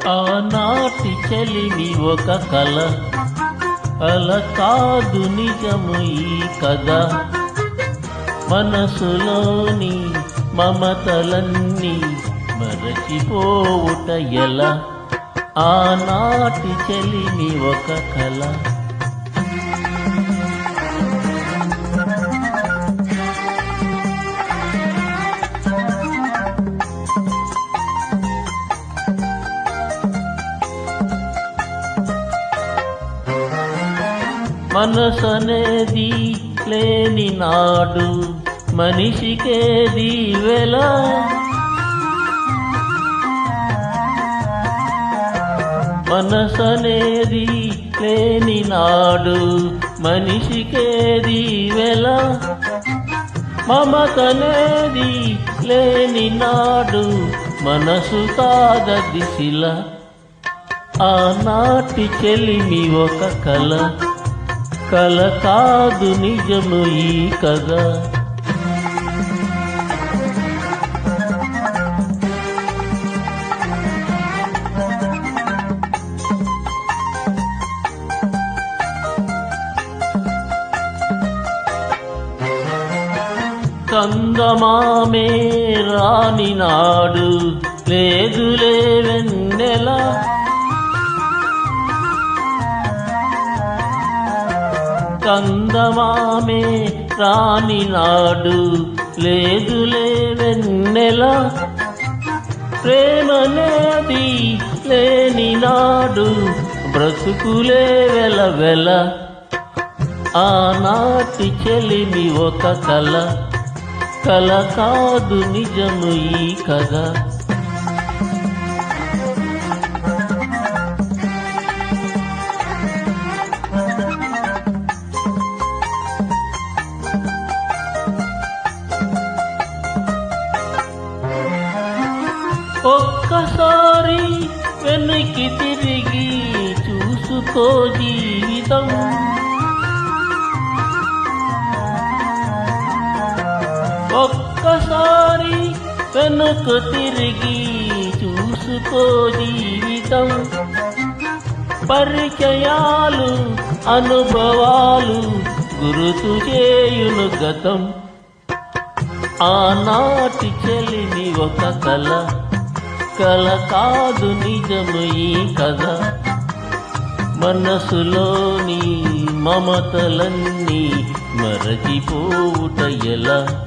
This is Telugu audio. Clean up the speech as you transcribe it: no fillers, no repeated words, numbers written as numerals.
ఆనాటి చెలిమి ఒక కల, కల కాదు నిజము ఈ కథ. మనసులోని మమతలన్నీ మరచిపోవుట ఎలా? ఆనాటి చెలిమి ఒక కల. మనసనేది లేని నాడు మనిషికేది వెల. మనసనేది లేని నాడు మనిషికేది వెల. మమతనేది లేని నాడు మనసు కాగది శిల. ఆనాటి చెలిమి ఒక కల, కల కాదు నిజము ఈ కథ. కందమామే రాని నాడు లేదులే వెన్నెల. కందమామే రాని నాడు లేదులే వెన్నెల. ప్రేమనేది లేని నాడు బ్రతుకులే వెలవెల. ఆనాటి చెలిమి ఒక కల, కల కాదు నిజము ఈ కథ. ఒక్కసారి వెనక్కి తిరిగి చూసుకో జీవితం. ఒక్కసారి వెనక్కు తిరిగి చూసుకో జీవితం. పరిచయాలు అనుభవాలు గుర్తు చేయును గతం. ఆనాటి చెలిమి ఒక కల, కల కాదు నిజము ఈ కథ. మనసులోని మమతలన్నీ మరచిపోవుట ఎలా?